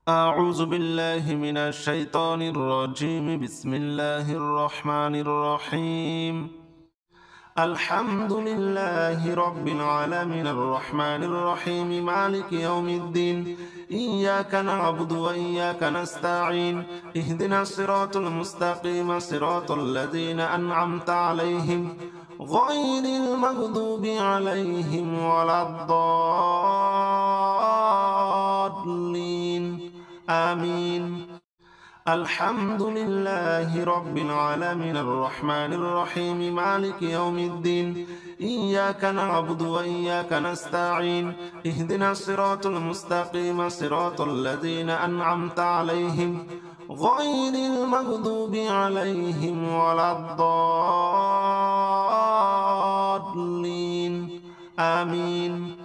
أعوذ بالله من الشيطان الرجيم. بسم الله الرحمن الرحيم. الحمد لله رب العالمين الرحمن الرحيم مالك يوم الدين. إياك نعبد وإياك نستعين. اهدنا الصراط المستقيم صراط الذين أنعمت عليهم غير المغضوب عليهم ولا الضالين. آمين. الحمد لله رب العالمين الرحمن الرحيم مالك يوم الدين. إياك نعبد وإياك نستعين. اهدنا الصراط المستقيم صراط الذين أنعمت عليهم غير المغضوب عليهم ولا الضالين. آمين.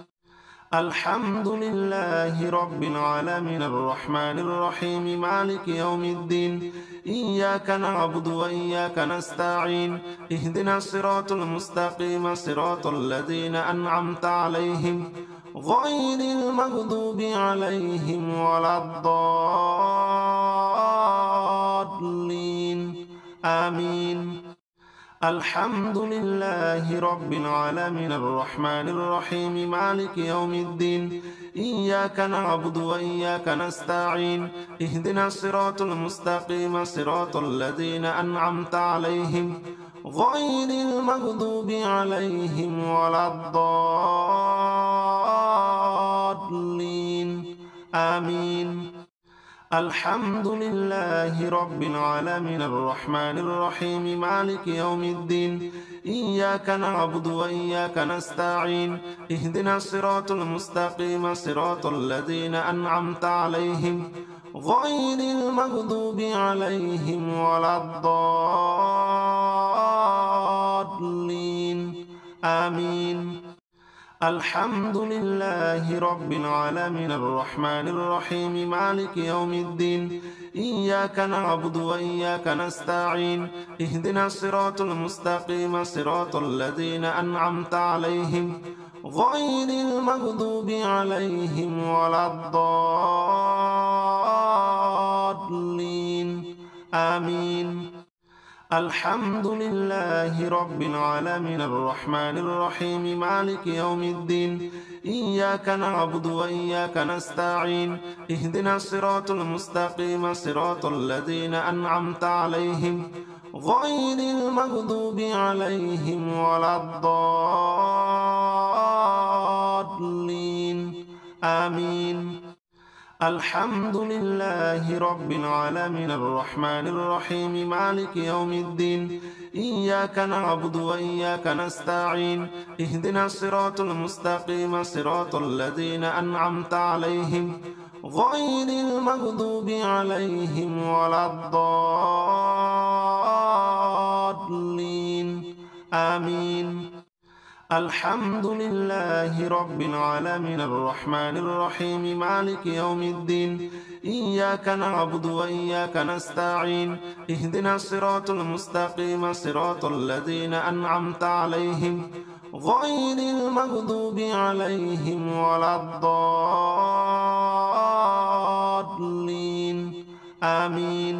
الحمد لله رب العالمين الرحمن الرحيم مالك يوم الدين. إياك نعبد وإياك نستعين. اهدنا الصراط المستقيم صراط الذين أنعمت عليهم غير المغضوب عليهم ولا الضالين. آمين. الحمد لله رب العالمين الرحمن الرحيم مالك يوم الدين. إياك نعبد وإياك نستعين. اهدنا الصراط المستقيم صراط الذين أنعمت عليهم غير المغضوب عليهم ولا الضالين. آمين. الحمد لله رب العالمين الرحمن الرحيم مالك يوم الدين. إياك نعبد وإياك نستعين. اهدنا الصراط المستقيم صراط الذين أنعمت عليهم غير المغضوب عليهم ولا الضالين. آمين. الحمد لله رب العالمين الرحمن الرحيم مالك يوم الدين. إياك نعبد وإياك نستعين. اهدنا الصراط المستقيم صراط الذين أنعمت عليهم غير المغضوب عليهم ولا الضالين. آمين. الحمد لله رب العالمين الرحمن الرحيم مالك يوم الدين. إياك نعبد وإياك نستعين. اهدنا الصراط المستقيم صراط الذين أنعمت عليهم غير المغضوب عليهم ولا الضالين. آمين. الحمد لله رب العالمين الرحمن الرحيم مالك يوم الدين. إياك نعبد وإياك نستعين. اهدنا الصراط المستقيم صراط الذين أنعمت عليهم غير المغضوب عليهم ولا الضالين. آمين. الحمد لله رب العالمين الرحمن الرحيم مالك يوم الدين. إياك نعبد وإياك نستعين. اهدنا الصراط المستقيم صراط الذين أنعمت عليهم غير المغضوب عليهم ولا الضالين. آمين.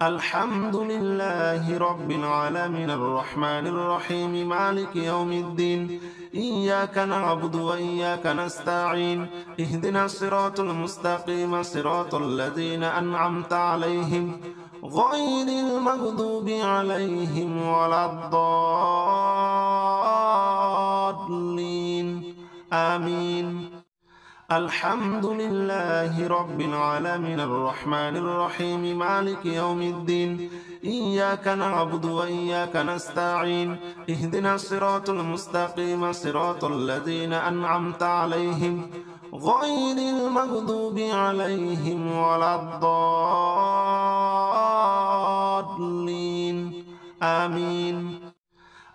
الحمد لله رب العالمين الرحمن الرحيم مالك يوم الدين. إياك نعبد وإياك نستعين. اهدنا الصراط المستقيم صراط الذين أنعمت عليهم غير المغضوب عليهم ولا الضالين. آمين. الحمد لله رب العالمين الرحمن الرحيم مالك يوم الدين. إياك نعبد وإياك نستعين. اهدنا الصراط المستقيم صراط الذين أنعمت عليهم غير المغضوب عليهم ولا الضالين. آمين.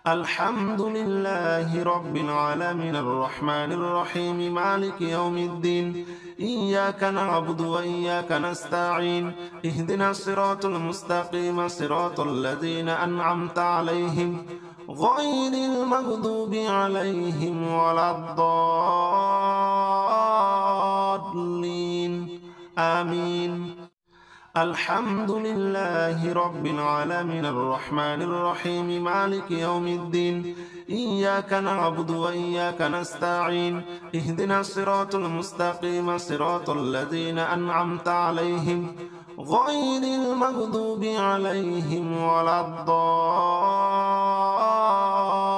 الحمد لله رب العالمين الرحمن الرحيم مالك يوم الدين. إياك نعبد وإياك نستعين. اهدنا الصراط المستقيم صراط الذين أنعمت عليهم غير المغضوب عليهم ولا الضالين. آمين. الحمد لله رب العالمين الرحمن الرحيم مالك يوم الدين إياك نعبد وإياك نستعين اهدنا الصراط المستقيم صراط الذين أنعمت عليهم غير المغضوب عليهم ولا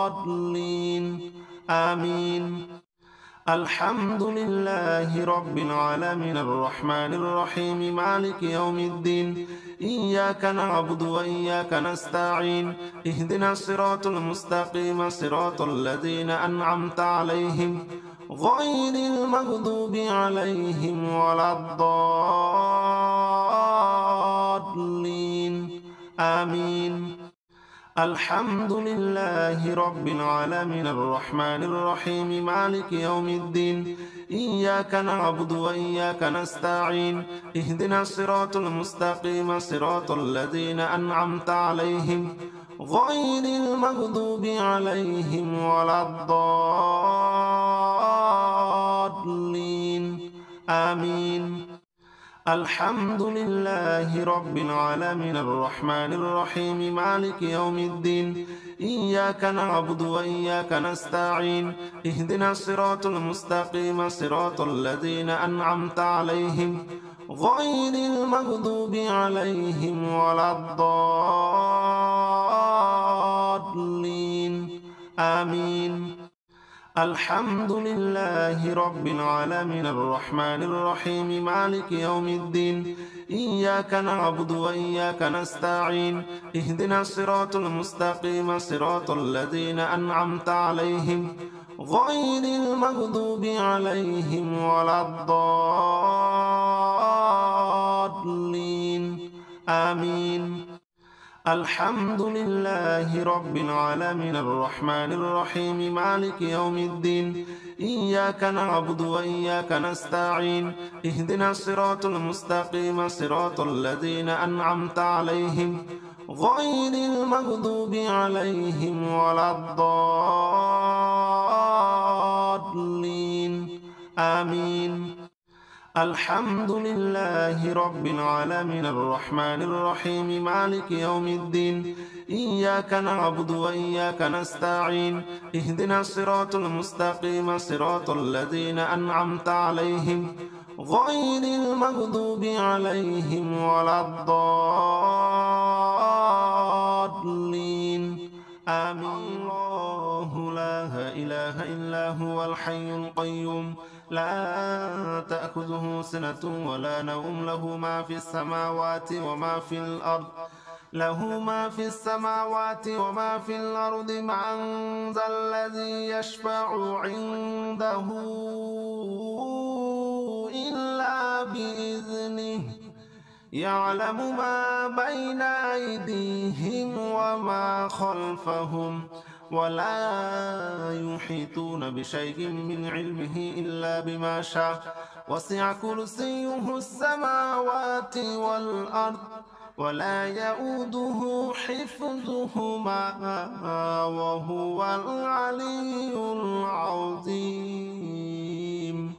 الضالين آمين. الحمد لله رب العالمين الرحمن الرحيم مالك يوم الدين إياك نعبد وإياك نستعين اهدنا الصراط المستقيم صراط الذين أنعمت عليهم غير المغضوب عليهم ولا الضالين آمين. الحمد لله رب العالمين الرحمن الرحيم مالك يوم الدين إياك نعبد وإياك نستعين اهدنا الصراط المستقيم صراط الذين أنعمت عليهم غير المغضوب عليهم ولا الضالين آمين. الحمد لله رب العالمين الرحمن الرحيم مالك يوم الدين إياك نعبد وإياك نستعين اهدنا الصراط المستقيم صراط الذين أنعمت عليهم غير المغضوب عليهم ولا الضالين آمين. الحمد لله رب العالمين الرحمن الرحيم مالك يوم الدين إياك نعبد وإياك نستعين اهدنا الصراط المستقيم صراط الذين أنعمت عليهم غير المغضوب عليهم ولا الضالين آمين. الحمد لله رب العالمين الرحمن الرحيم مالك يوم الدين إياك نعبد وإياك نستعين اهدنا الصراط المستقيم صراط الذين أنعمت عليهم غير المغضوب عليهم ولا الضالين آمين. الحمد لله رب العالمين الرحمن الرحيم مالك يوم الدين إياك نعبد وإياك نستعين اهدنا الصراط المستقيم صراط الذين أنعمت عليهم غير المغضوب عليهم ولا الضالين آمين. الله لا إله إلا هو الحي القيوم لا تأخذه سنة ولا نوم له ما في السماوات وما في الأرض له ما في السماوات وما في الأرض من ذا الذي يشفع عنده إلا بإذنه يعلم ما بين أيديهم وما خلفهم ولا يحيطون بشيء من علمه إلا بما شاء وسع كرسيه السماوات والأرض ولا يؤوده حفظهما وهو العلي العظيم.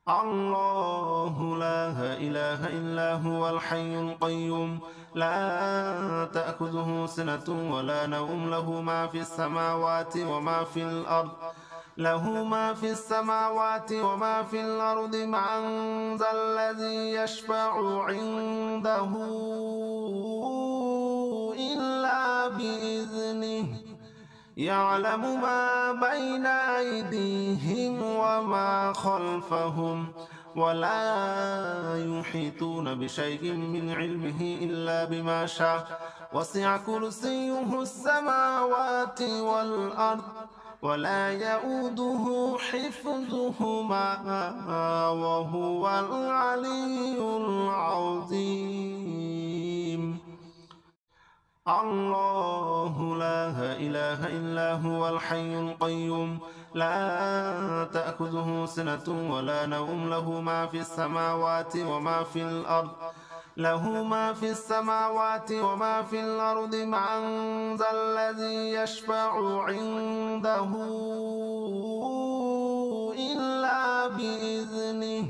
الله لا إله إلا هو الحي القيوم لا تأخذه سنة ولا نوم له ما في السماوات وما في الأرض له ما في السماوات وما في الأرض من ذا الذي يشفع عنده إلا بإذنه يعلم ما بين أيديهم وما خلفهم ولا يحيطون بشيء من علمه إلا بما شاء وسع كرسيه السماوات والأرض ولا يؤوده حفظهما وهو العلي العظيم. الله لا إله إلا هو الحي القيوم لا تأخذه سنة ولا نوم له ما في السماوات وما في الأرض له ما في السماوات وما في الأرض من ذا الذي يشفع عنده إلا بإذنه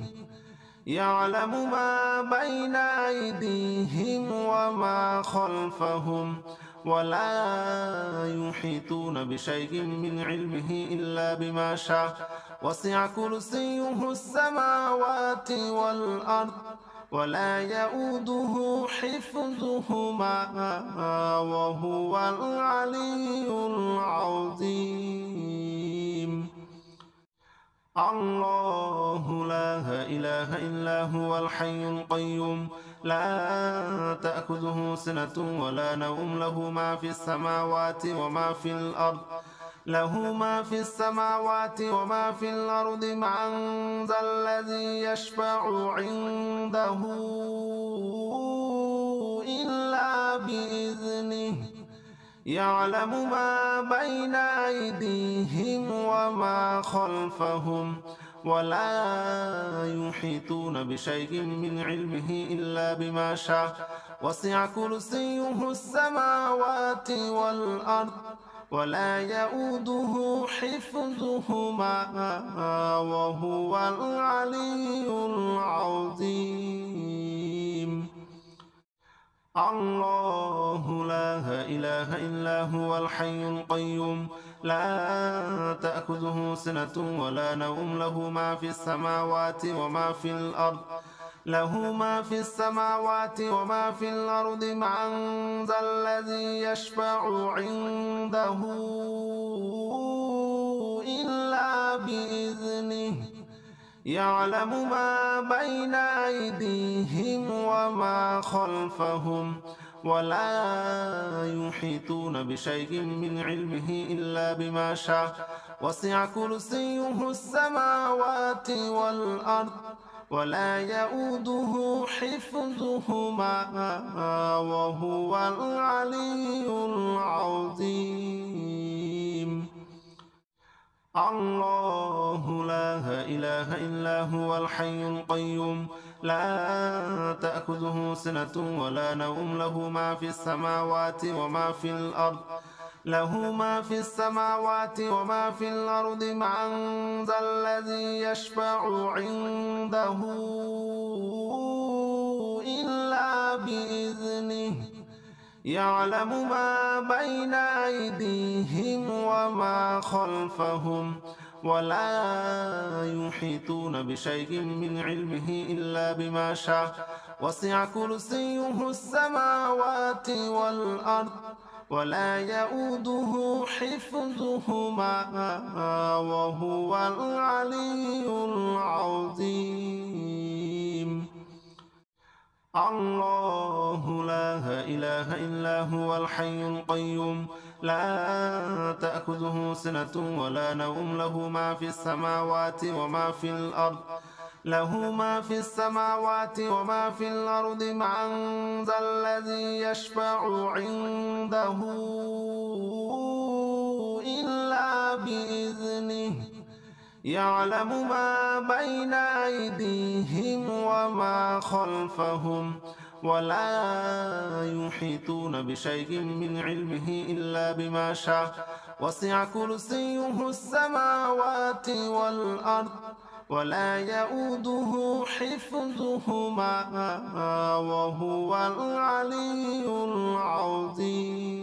يعلم ما بين أيديهم وما خلفهم ولا يحيطون بشيء من علمه إلا بما شاء وسع كرسيه السماوات والأرض ولا يؤوده حفظهما وهو العلي العظيم الله لا إله إلا هو الحي القيوم لا تأخذه سنة ولا نوم له ما في السماوات وما في الأرض له ما في السماوات وما في الأرض من ذا الذي يشفع عنده إلا بإذنه يعلم ما بين أيديهم وما خلفهم ولا يحيطون بشيء من علمه إلا بما شاء وسع كرسيه السماوات والأرض ولا يؤوده حفظهما وهو العلي العظيم الله لا إله إلا هو الحي القيوم لا تأخذه سنة ولا نوم له ما في السماوات وما في الأرض له ما في السماوات وما في الأرض من ذا الذي يشفع عنده إلا بإذنه يعلم ما بين أيديهم وما خلفهم ولا يحيطون بشيء من علمه إلا بما شاء وسع كرسيه السماوات والأرض ولا يؤوده حفظهما وهو العلي العظيم الله لا إله إلا هو الحي القيوم لا تأخذه سنة ولا نوم له ما في السماوات وما في الأرض له ما في السماوات وما في الأرض من ذا الذي يشفع عنده إلا بإذنه يعلم ما بين أيديهم وما خلفهم ولا يحيطون بشيء من علمه إلا بما شاء وسع كرسيه السماوات والأرض ولا يؤوده حفظهما وهو العلي العظيم الله لا إله إلا هو الحي القيوم لا تأخذه سنة ولا نوم له ما في السماوات وما في الأرض له ما في السماوات وما في الأرض من ذا الذي يشفع عنده إلا بإذنه يعلم ما بين أيديهم وما خلفهم ولا يحيطون بشيء من علمه إلا بما شاء وسع كرسيه السماوات والأرض ولا يؤوده حفظهما وهو العلي العظيم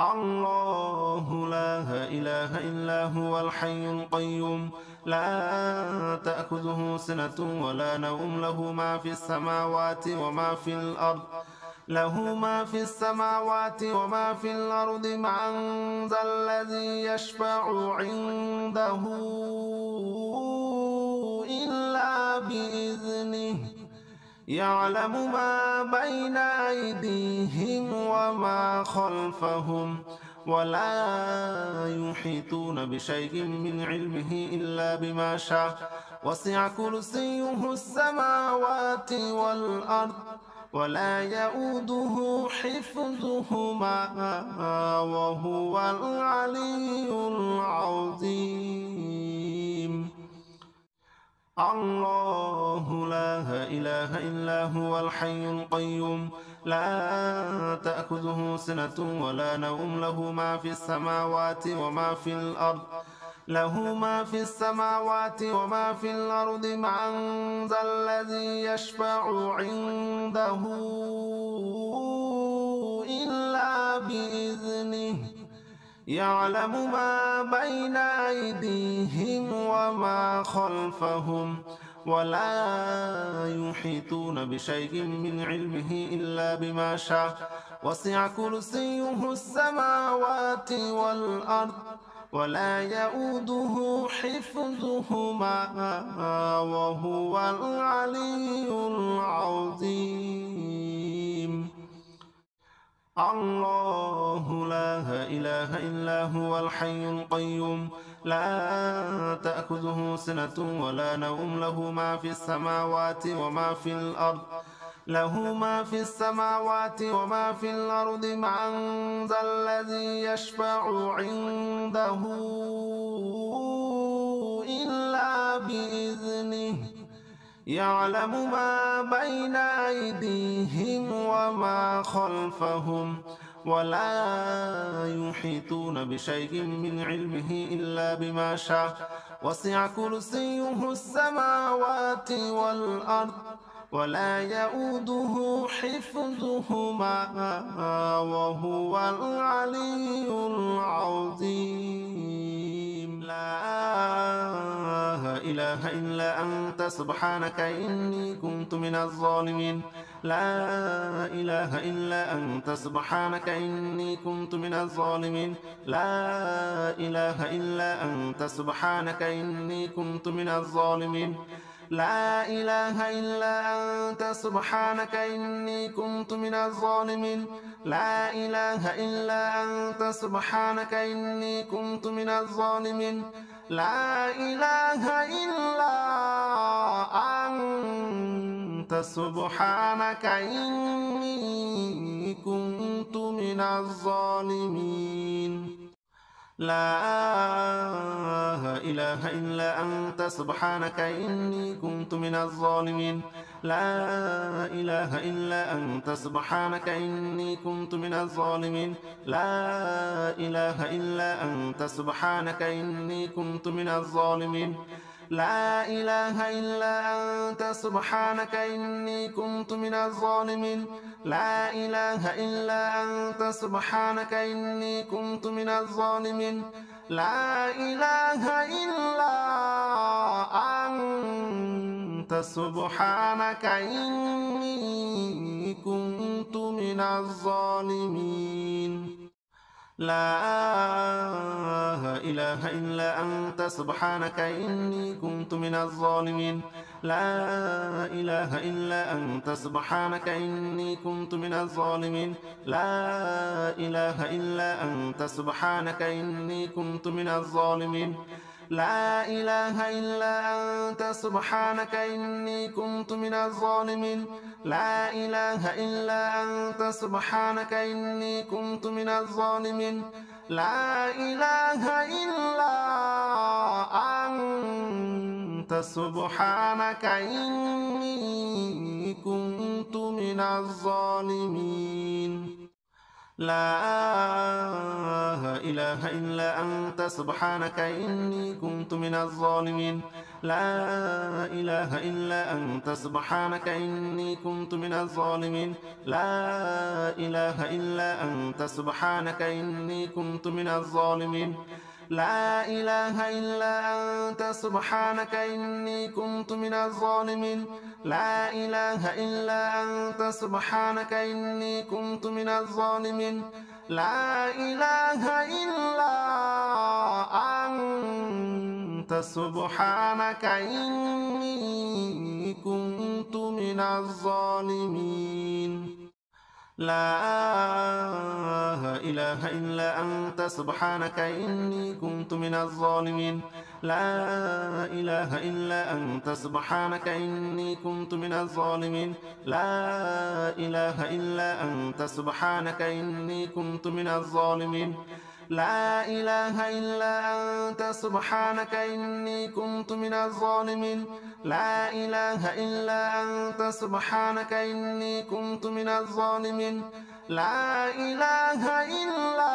الله لا إله إلا هو الحي القيوم لا تأخذه سنة ولا نوم له ما في السماوات وما في الأرض له ما في السماوات وما في الأرض من ذا الذي يشفع عنده إلا بإذنه يعلم ما بين أيديهم وما خلفهم ولا يحيطون بشيء من علمه إلا بما شاء وسع كرسيه السماوات والأرض ولا يؤوده حفظهما وهو العلي العظيم الله لا إله إلا هو الحي القيوم لا تأخذه سنة ولا نوم له ما في السماوات وما في الأرض له ما في السماوات وما في الأرض من ذا الذي يشفع عنده إلا بإذنه يعلم ما بين أيديهم وما خلفهم ولا يحيطون بشيء من علمه إلا بما شاء وسع كرسيه السماوات والأرض ولا يؤوده حفظهما وهو العلي العظيم الله لا إله إلا هو الحي القيوم لا تأخذه سنة ولا نوم له ما في السماوات وما في الأرض له ما في السماوات وما في الأرض من ذا الذي يشفع عنده إلا بإذنه يعلم ما بين أيديهم وما خلفهم ولا يحيطون بشيء من علمه إلا بما شاء وسع كرسيه السماوات والأرض ولا يؤوده حفظهما وهو العلي العظيم لا إله إلا أنت سبحانك إني كنت من الظالمين لا إله إلا أنت سبحانك إني كنت من الظالمين لا إله إلا أنت سبحانك إني كنت من الظالمين لا إله إلا أنت سبحانك إني كنت من الظالمين لا إله إلا أنت سبحانك إني كنت من الظالمين لا إله إلا أنت سبحانك إني كنت من الظالمين لا إله إلا أنت سبحانك إني كنت من الظالمين لا إله إلا أنت سبحانك إني كنت من الظالمين لا إله إلا أنت سبحانك إني كنت من الظالمين لا إله إلا أنت سبحانك إني كنت من الظالمين لا إله إلا أنت سبحانك إني كنت من الظالمين لا إله إلا أنت سبحانك إني كنت من الظالمين لا إله إلا أنت سبحانك إني كنت من الظالمين لا إله إلا أنت سبحانك إني كنت من الظالمين لا إله إلا أنت سبحانك إني كنت من الظالمين لا إله إلا أنت سبحانك إني كنت من الظالمين لا إله إلا أنت سبحانك إني كنت من الظالمين لا إله إلا أنت سبحانك إني كنت من الظالمين لا إله إلا أنت سبحانك إني كنت من الظالمين لا إله إلا أنت سبحانك إني كنت من الظالمين لا إله إلا أنت سبحانك إني كنت من الظالمين لا إله إلا أنت سبحانك إني كنت من الظالمين لا إله إلا أنت سبحانك إني كنت من الظالمين لا إله إلا أنت سبحانك إني كنت من الظالمين لا إله إلا أنت سبحانك إني كنت من الظالمين لا إله إلا أنت سبحانك إني كنت من الظالمين لا إله إلا أنت سبحانك إني كنت من الظالمين لا إله إلا أنت سبحانك إني كنت من الظالمين لا إله إلا أنت سبحانك إني كنت من الظالمين لا إله إلا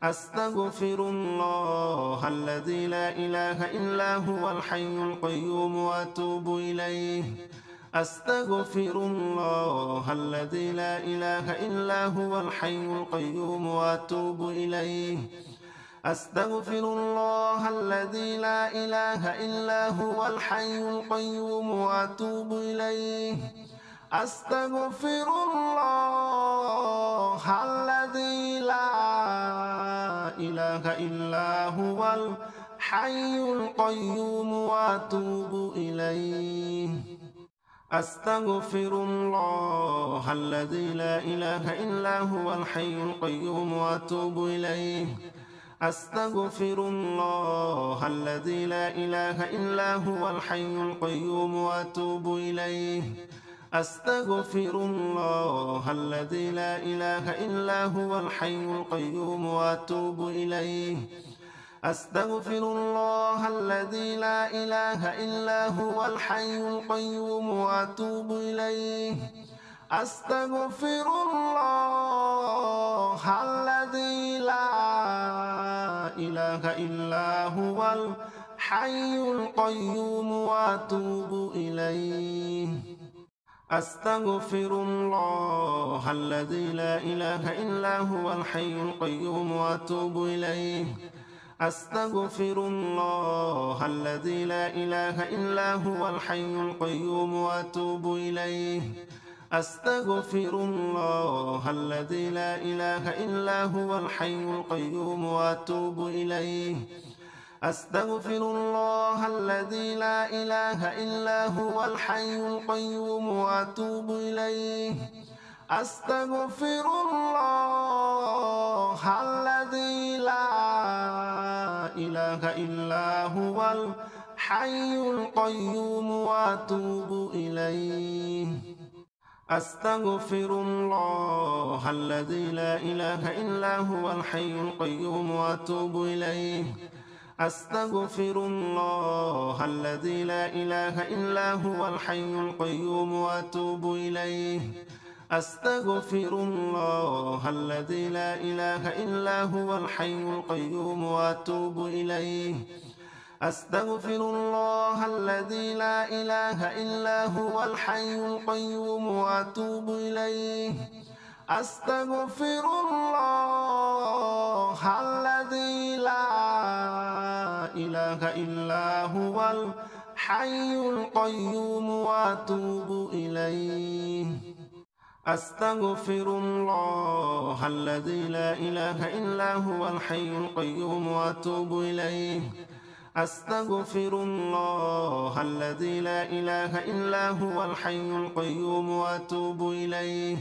أستغفر الله الذي لا إله إلا هو الحي القيوم وأتوب إليه أستغفر الله الذي لا إله إلا هو الحي القيوم وأتوب إليه أستغفر الله الذي لا إله إلا هو الحي القيوم وأتوب إليه أستغفر الله الذي لا إله إلا هو الحي القيوم وأتوب إليه أستغفر الله الذي لا إله إلا هو الحي القيوم وأتوب إليه أستغفر الله الذي لا إله إلا هو الحي القيوم وأتوب إليه أستغفر الله الذي لا إله إلا هو الحي القيوم وأتوب إليه أستغفر الله الذي لا إله إلا هو الحي القيوم وأتوب إليه أستغفر الله الذي لا إله إلا هو الحي القيوم وأتوب إليه أستغفر الله الذي لا إله إلا هو الحي القيوم وأتوب إليه أستغفر الله الذي لا إله إلا هو الحي القيوم وأتوب إليه أستغفر الله الذي لا إله إلا هو الحي القيوم وأتوب إليه أستغفر الله الذي لا إله إلا هو الحي القيوم وأتوب إليه أستغفر الله الذي لا إله إلا هو الحي القيوم وأتوب إليه أستغفر الله الذي لا إله إلا هو الحي القيوم وأتوب إليه أستغفر الله الذي لا إله إلا هو الحي القيوم وأتوب إليه أستغفر الله الذي لا إله إلا هو الحي القيوم وأتوب إليه أستغفر الله الذي لا إله إلا هو الحي القيوم وأتوب إليه أستغفر الله الذي لا إله إلا هو الحي القيوم وأتوب إليه أستغفر الله الذي لا إله إلا هو الحي القيوم وأتوب إليه أستغفر الله الذي لا إله إلا هو الحي القيوم وأتوب إليه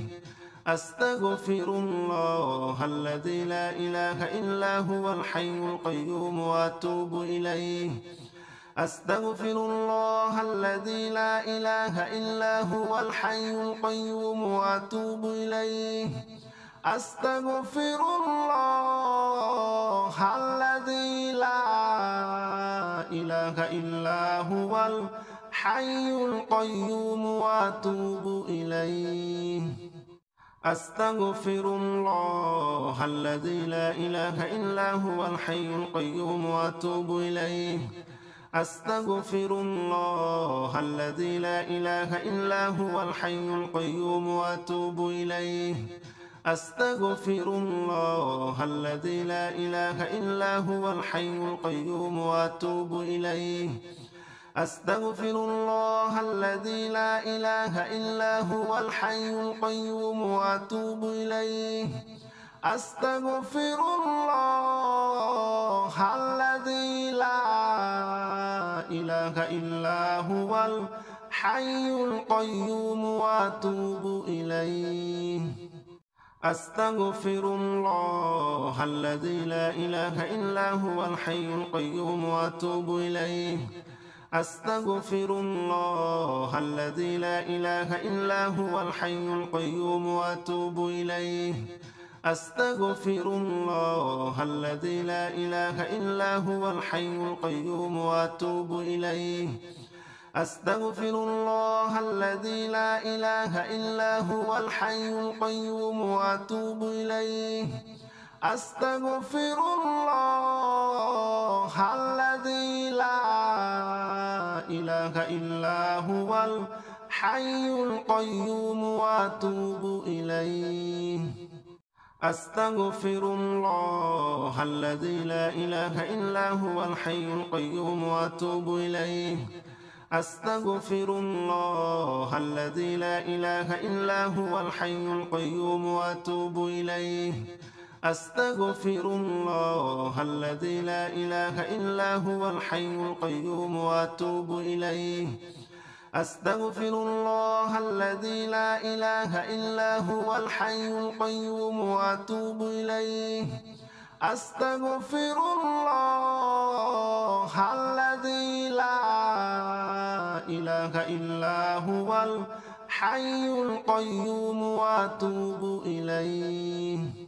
أستغفر الله الذي لا إله إلا هو الحي القيوم وأتوب إليه أستغفر الله الذي لا إله إلا هو الحي القيوم وأتوب إليه أستغفر الله الذي لا إله إلا هو الحي القيوم وأتوب إليه أستغفر الله الذي لا إله إلا هو الحي القيوم وأتوب إليه أستغفر الله الذي لا إله إلا هو الحي القيوم وأتوب إليه أستغفر الله الذي لا إله إلا هو الحي القيوم وأتوب إليه أستغفر الله الذي لا إله إلا هو الحي القيوم وأتوب إليه أستغفر الله الذي لا إله إلا هو الحي القيوم وأتوب إليه أستغفر الله الذي لا إله إلا هو الحي القيوم وأتوب إليه أستغفر الله الذي لا إله إلا هو الحي القيوم وأتوب إليه أستغفر الله الذي لا إله إلا هو الحي القيوم وأتوب إليه أستغفر الله الذي لا إله إلا هو الحي القيوم وأتوب إليه أستغفر الله الذي لا إله إلا هو الحي القيوم وأتوب إليه. أستغفر الله الذي لا إله إلا هو الحي القيوم وأتوب إليه. أستغفر الله الذي لا إله إلا هو الحي القيوم وأتوب إليه. أستغفر الله الذي لا إله إلا هو الحي القيوم وأتوب إليه. أستغفر الله الذي لا إله إلا هو الحي القيوم وأتوب إليه. أستغفر الله الذي لا إله إلا هو الحي القيوم وأتوب إليه.